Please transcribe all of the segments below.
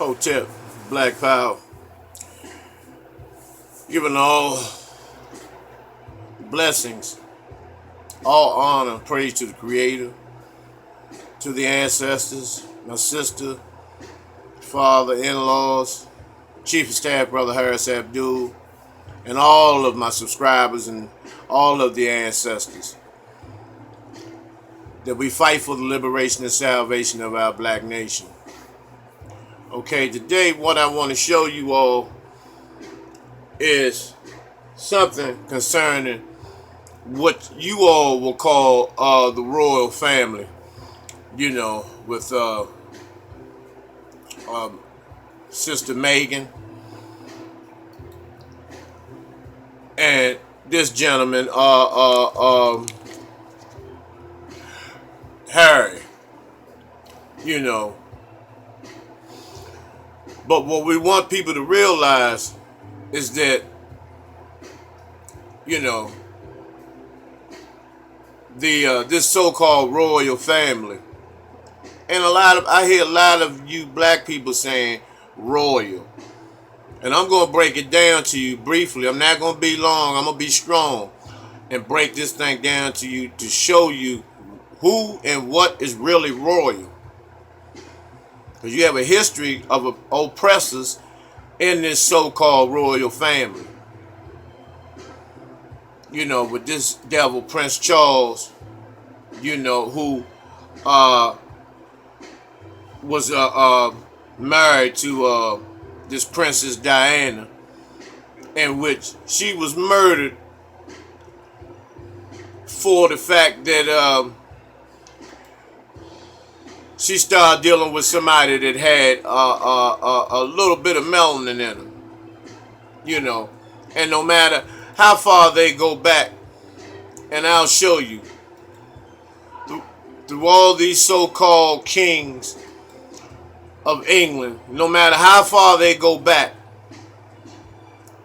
Hotep, Black Power, giving all blessings, all honor, praise to the Creator, to the ancestors, my sister, father, in-laws, Chief of Staff Brother Harris Abdul, and all of my subscribers and all of the ancestors. That we fight for the liberation and salvation of our black nation. Okay, today what I want to show you all is something concerning what you all will call the royal family. You know, with Sister Megan and this gentleman, Harry. You know, but what we want people to realize is that, you know, the this so-called royal family, and I hear a lot of you black people saying royal, and I'm gonna break it down to you briefly. I'm not gonna be long. I'm gonna be strong and break this thing down to you to show you who and what is really royal. Because you have a history of oppressors in this so-called royal family. You know, with this devil, Prince Charles, you know, who was married to this Princess Diana, in which she was murdered for the fact that she started dealing with somebody that had a little bit of melanin in them, you know. And no matter how far they go back, and I'll show you, through all these so-called kings of England, no matter how far they go back,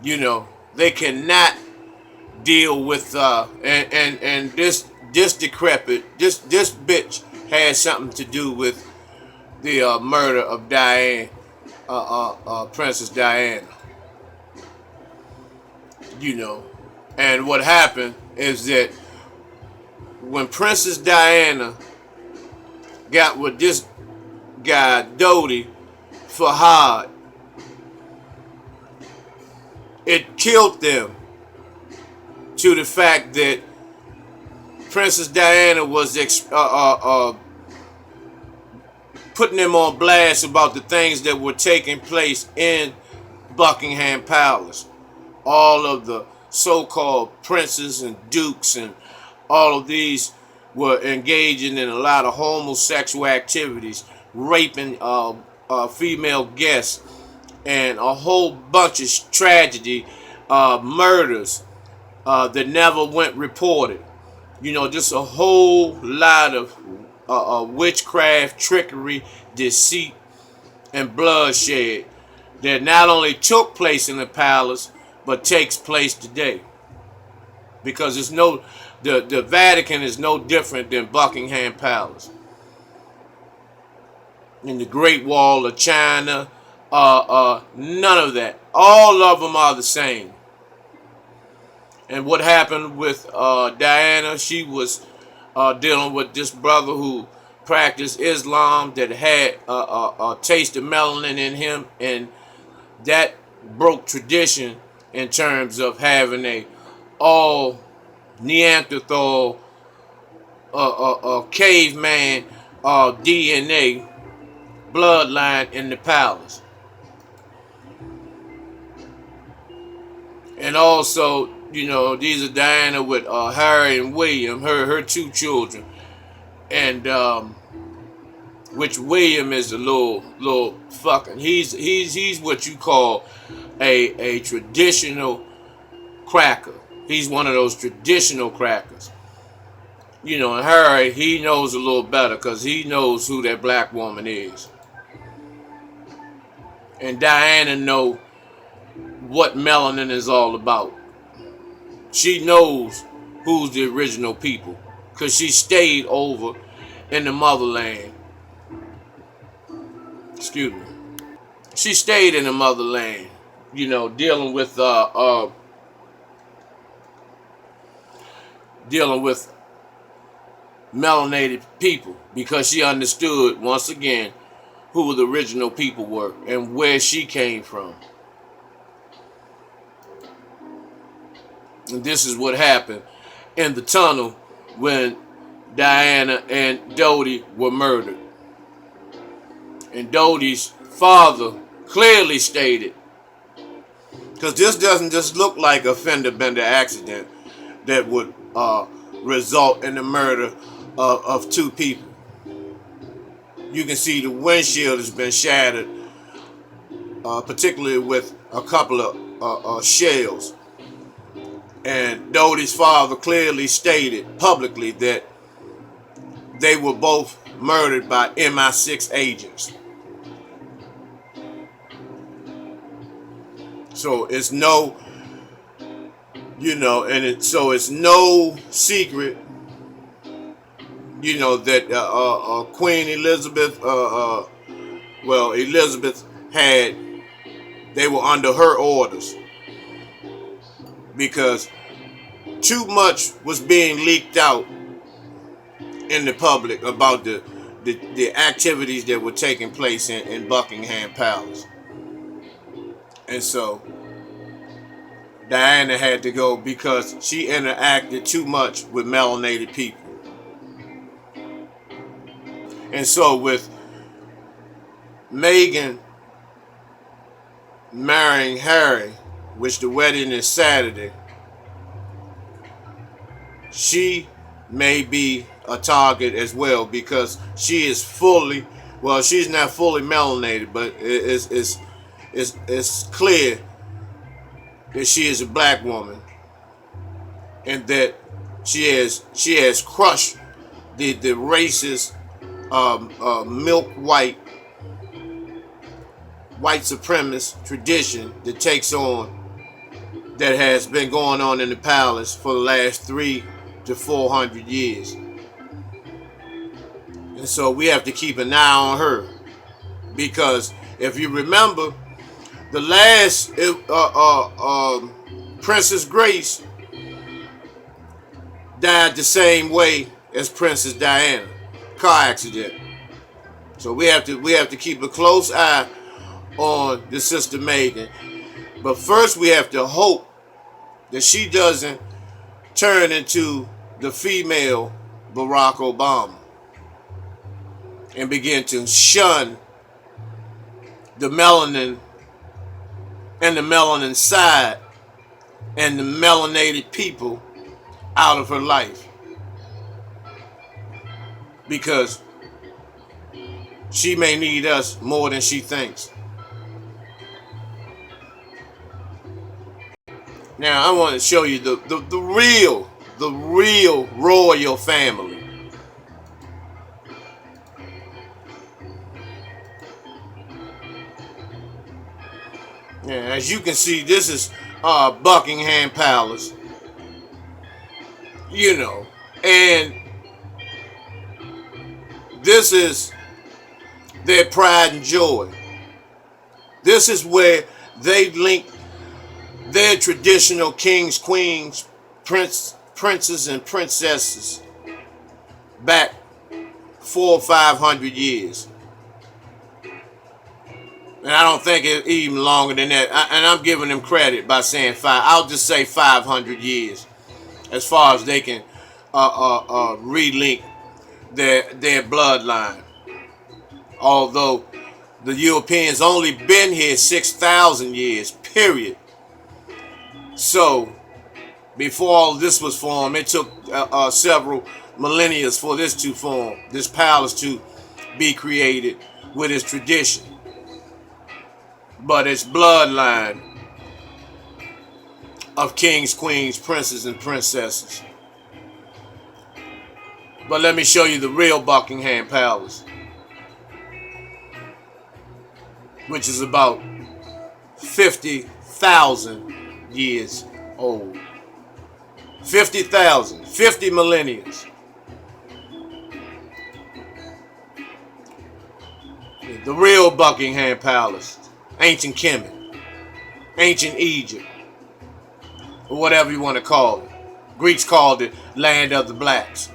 you know, they cannot deal with, and this decrepit, this bitch had something to do with the murder of Diane, Princess Diana. You know, and what happened is that when Princess Diana got with this guy Dodi Fahad, it killed them to the fact that Princess Diana was putting them on blast about the things that were taking place in Buckingham Palace. All of the so-called princes and dukes and all of these were engaging in a lot of homosexual activities, raping female guests, and a whole bunch of tragedy, murders that never went reported. You know, just a whole lot of witchcraft, trickery, deceit, and bloodshed that not only took place in the palace, but takes place today. Because it's the Vatican is no different than Buckingham Palace. In the Great Wall of China, none of that. All of them are the same. And what happened with Diana, she was dealing with this brother who practiced Islam that had a taste of melanin in him, and that broke tradition in terms of having a all Neanderthal caveman DNA bloodline in the palace. And also, you know, these are Diana with Harry and William, her two children, and which William is a little fucking. He's what you call a traditional cracker. He's one of those traditional crackers. You know, and Harry, he knows a little better because he knows who that black woman is. And Diana know what melanin is all about. She knows who's the original people because she stayed over in the motherland. Excuse me. she stayed in the motherland, dealing with melanated people, because she understood once again who the original people were and where she came from. And this is what happened in the tunnel when Diana and Dodie were murdered. And Dodie's father clearly stated, because this doesn't just look like a fender bender accident that would result in the murder of two people. You can see the windshield has been shattered, particularly with a couple of shells. And Dodie's father clearly stated publicly that they were both murdered by MI6 agents. So it's no, it's no secret, that Queen Elizabeth, Elizabeth they were under her orders, because too much was being leaked out in the public about the activities that were taking place in Buckingham Palace. And so Diana had to go because she interacted too much with melanated people. And so with Meghan marrying Harry, which the wedding is Saturday, she may be a target as well, because she is she's not fully melanated, but it's clear that she is a black woman, and that she has crushed the racist milk white supremacist tradition that has been going on in the palace for the last 300 to 400 years. And so we have to keep an eye on her, because if you remember, the last Princess Grace died the same way as Princess Diana, car accident. So we have to keep a close eye on the sister Meghan. But first we have to hope that she doesn't turn into the female Barack Obama and begin to shun the melanin and the melanin side and the melanated people out of her life, because she may need us more than she thinks. Now I want to show you the real royal family. Yeah, as you can see, this is Buckingham Palace, and this is their pride and joy. This is where they link their traditional kings, queens, princes, and princesses back 400 or 500 years. And I don't think it's even longer than that. And I'm giving them credit by saying 5. I'll just say 500 years, as far as they can relink their bloodline. Although the Europeans only been here 6,000 years, period. So before all this was formed, it took several millennia for this to form, this palace to be created with its tradition. But its bloodline of kings, queens, princes, and princesses. But let me show you the real Buckingham Palace, which is about 50,000 years old. 50,000, 50 millennia. The real Buckingham Palace. ancient Kemet, ancient Egypt, or whatever you want to call it. Greeks called it land of the blacks,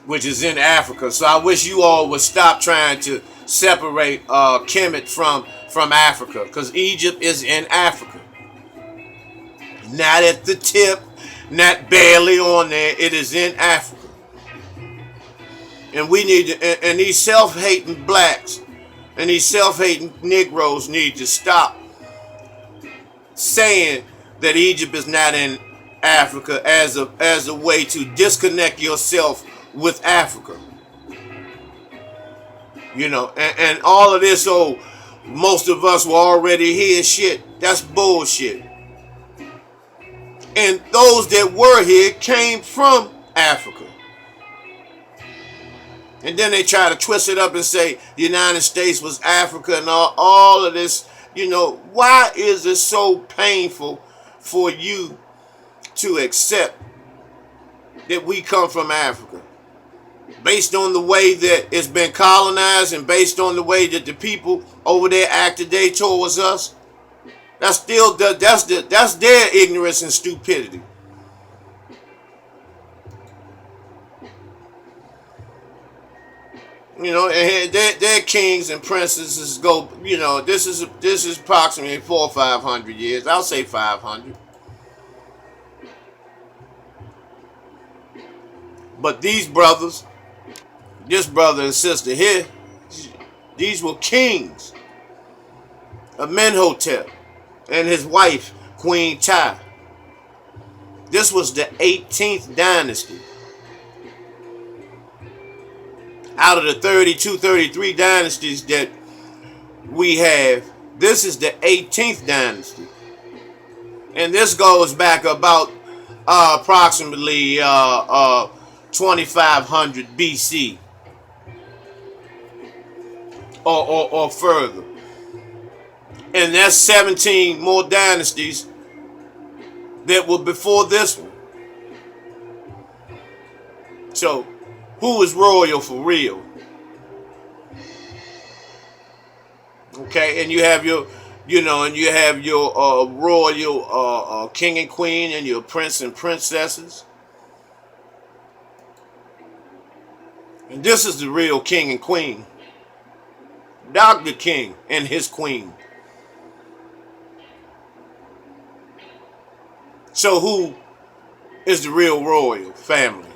which is in Africa. So I wish you all would stop trying to separate Kemet from Africa, because Egypt is in Africa. Not at the tip, not barely on there. It is in Africa. And we need to, and these self-hating blacks and these self-hating Negroes need to stop saying that Egypt is not in Africa as a way to disconnect yourself with Africa. You know, and all of this, oh, most of us were already here shit. That's bullshit. And those that were here came from Africa. And then they try to twist it up and say the United States was Africa and all of this. You know, why is it so painful for you to accept that we come from Africa? Based on the way that it's been colonized and based on the way that the people over there act today towards us, that's their ignorance and stupidity. You know, and their kings and princesses go. You know, this is approximately 400 or 500 years. I'll say 500. But these brothers, this brother and sister here, these were kings. Amenhotep and his wife, Queen Tai. This was the 18th dynasty. Out of the 32, 33 dynasties that we have, this is the 18th dynasty. And this goes back about approximately 2500 BC or further. And that's 17 more dynasties that were before this one. So, who is royal for real? Okay, and you have your, royal king and queen and your prince and princesses. And this is the real king and queen. Dr. King and his queen. So who is the real royal family?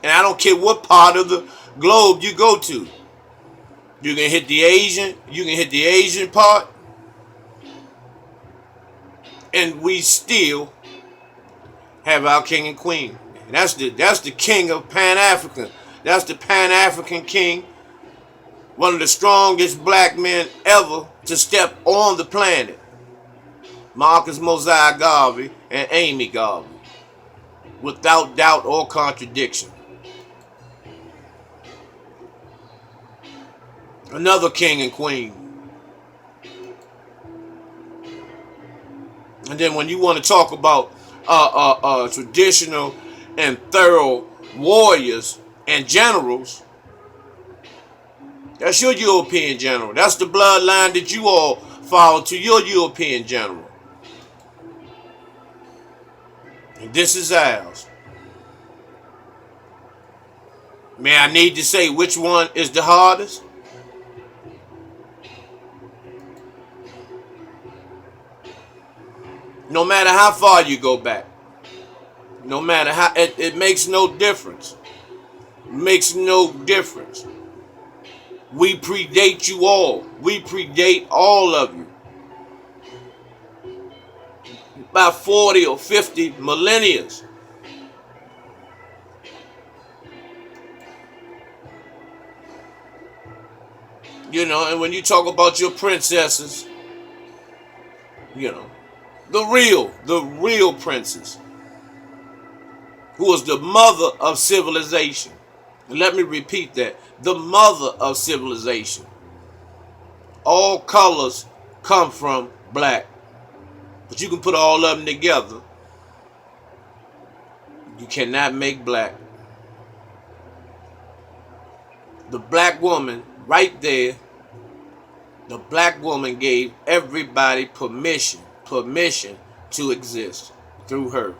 And I don't care what part of the globe you go to. You can hit the Asian part, and we still have our king and queen. And that's the king of Pan-African. That's the Pan-African king. One of the strongest black men ever to step on the planet. Marcus Mosiah Garvey and Amy Garvey. Without doubt or contradiction. Another king and queen. And then when you want to talk about traditional and thorough warriors and generals, that's your European general. That's the bloodline that you all follow to your European general. And this is ours. May I need to say which one is the hardest? No matter how far you go back. No matter how, it makes no difference. It makes no difference. We predate you all. We predate all of you. By 40 or 50 millennia. You know, and when you talk about your princesses, you know, the real princess, who was the mother of civilization. And let me repeat that. The mother of civilization. All colors come from black. But you can put all of them together. You cannot make black. The black woman right there, the black woman gave everybody permission to exist through her.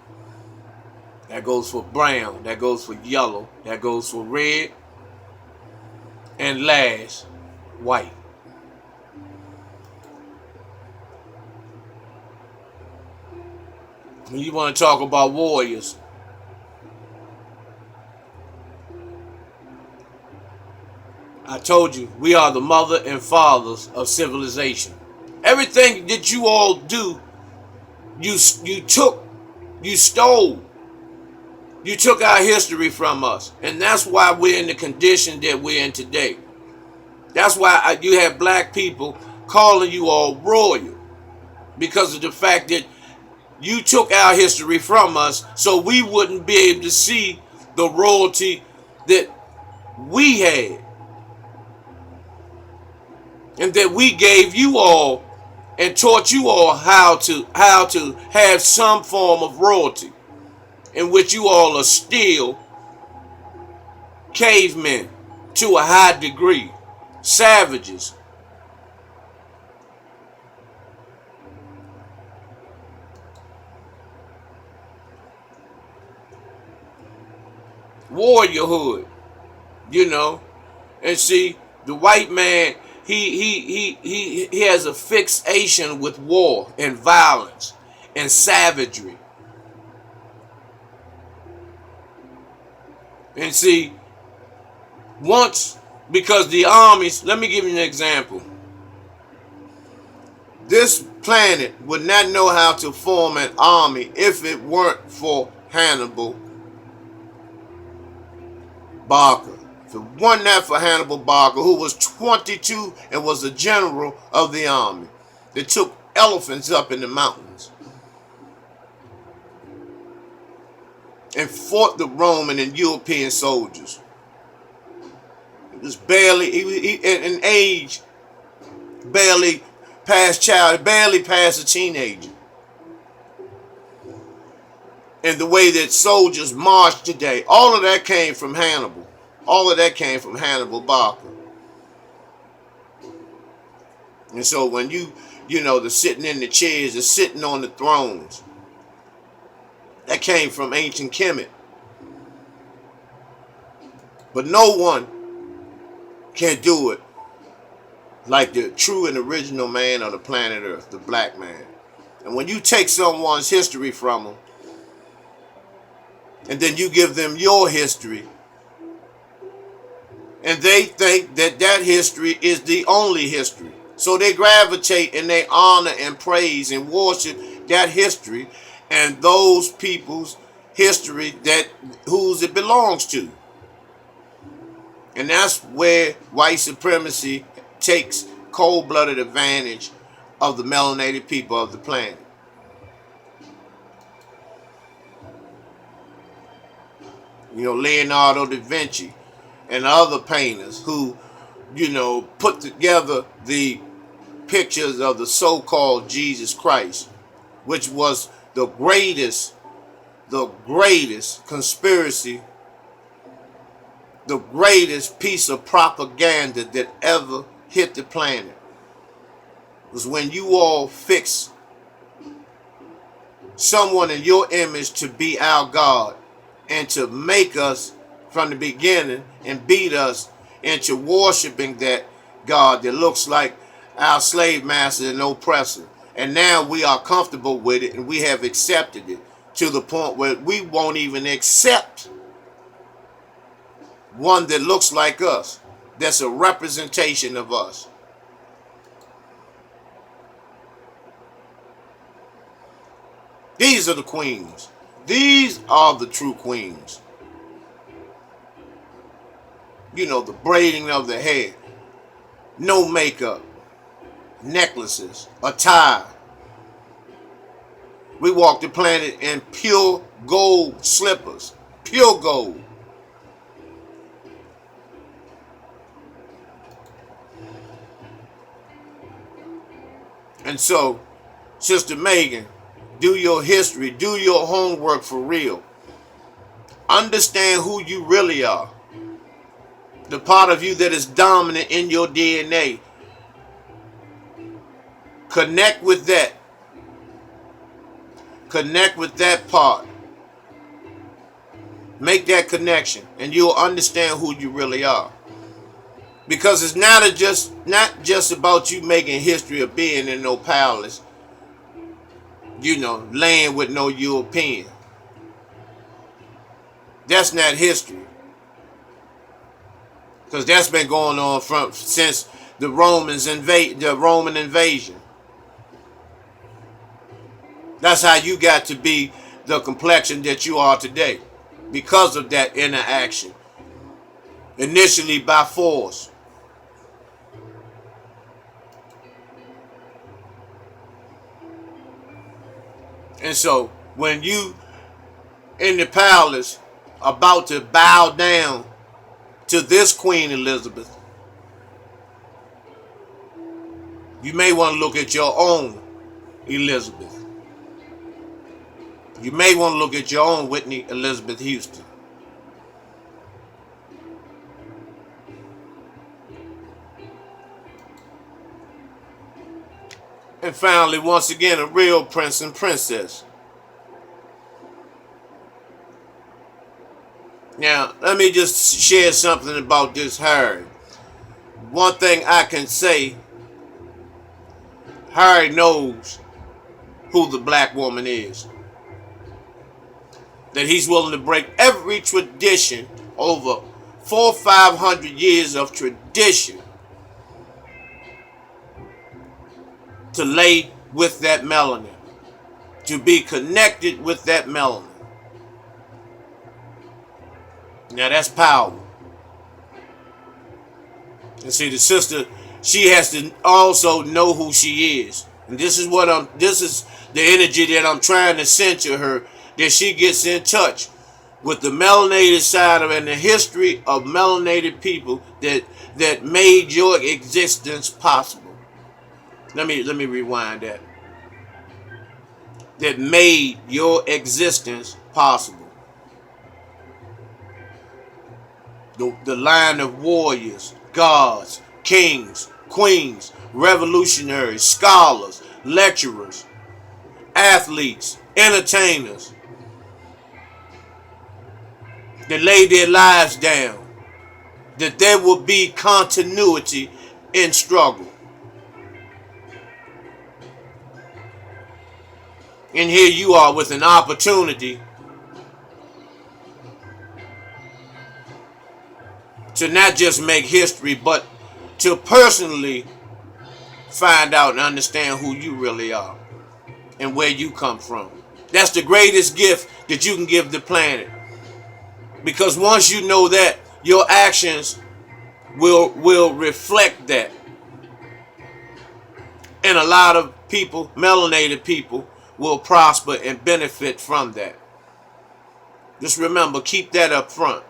That goes for brown, that goes for yellow, that goes for red, and last, white. When you want to talk about warriors, I told you, we are the mother and fathers of civilization. Everything that you all do, you took, you stole. You took our history from us. And that's why we're in the condition that we're in today. That's why you have black people calling you all royal. Because of the fact that you took our history from us, so we wouldn't be able to see the royalty that we had. And that we gave you all and taught you all how to have some form of royalty, in which you all are still cavemen to a high degree, savages. Warriorhood, you know. And see, the white man, he has a fixation with war and violence and savagery. And see, because the armies, let me give you an example. This planet would not know how to form an army if it weren't for Hannibal Barca. If it weren't that for Hannibal Barca, who was 22 and was a general of the army that took elephants up in the mountains and fought the Roman and European soldiers. He was barely, in age, barely past child, barely past a teenager. And the way that soldiers march today, all of that came from Hannibal. All of that came from Hannibal Barca. And so when the sitting in the chairs, the sitting on the thrones, that came from ancient Kemet. But no one can do it like the true and original man of the planet Earth, the black man. And when you take someone's history from them, and then you give them your history, and they think that that history is the only history. So they gravitate and they honor and praise and worship that history and those people's history whose it belongs to. And that's where white supremacy takes cold-blooded advantage of the melanated people of the planet. Leonardo da Vinci and other painters who, put together the pictures of the so-called Jesus Christ, which was the greatest conspiracy, the greatest piece of propaganda that ever hit the planet. Was when you all fix someone in your image to be our God and to make us from the beginning and beat us into worshiping that God that looks like our slave master and oppressor. And now we are comfortable with it and we have accepted it to the point where we won't even accept one that looks like us, that's a representation of us. These are the queens. These are the true queens. The braiding of the hair, no makeup, necklaces, attire. We walk the planet in pure gold slippers, pure gold. And so, Sister Megan, do your history, do your homework for real. Understand who you really are. the part of you that is dominant in your DNA. Connect with that. Connect with that part. Make that connection, and you'll understand who you really are. Because it's not just about you making history of being in no palace, laying with no European. That's not history. Because that's been going on since the Roman invasion. That's how you got to be the complexion that you are today. Because of that interaction. Initially by force. And so when you in the palace about to bow down to this Queen Elizabeth, you may want to look at your own Elizabeth. You may want to look at your own Whitney Elizabeth Houston. And finally, once again, a real prince and princess. Now, let me just share something about this Harry. One thing I can say, Harry knows who the black woman is. That he's willing to break every tradition over 400 or 500 years of tradition to lay with that melanin, to be connected with that melanin. Now that's power. And see, the sister, she has to also know who she is. And this is the energy that I'm trying to send to her, that she gets in touch with the melanated side of and the history of melanated people that made your existence possible. Let me rewind that. That made your existence possible. The line of warriors, gods, kings, queens, revolutionaries, scholars, lecturers, athletes, entertainers, that laid their lives down, that there will be continuity in struggle. And here you are with an opportunity to not just make history, but to personally find out and understand who you really are and where you come from. That's the greatest gift that you can give the planet. Because once you know that, your actions will reflect that. And a lot of people, melanated people, will prosper and benefit from that. Just remember, keep that up front.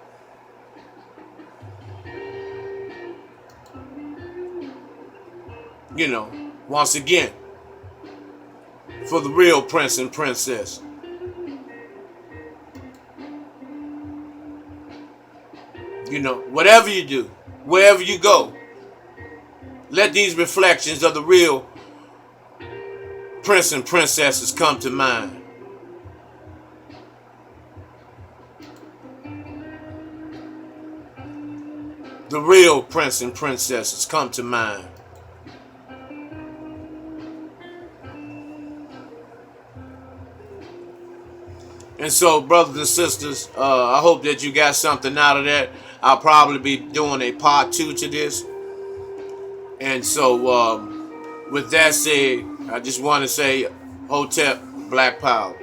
Once again, for the real prince and princess. Whatever you do, wherever you go, let these reflections of the real prince and princesses come to mind. The real prince and princesses come to mind. And so, brothers and sisters, I hope that you got something out of that. I'll probably be doing a part 2 to this. And so, with that said, I just want to say, Hotep, Black Power.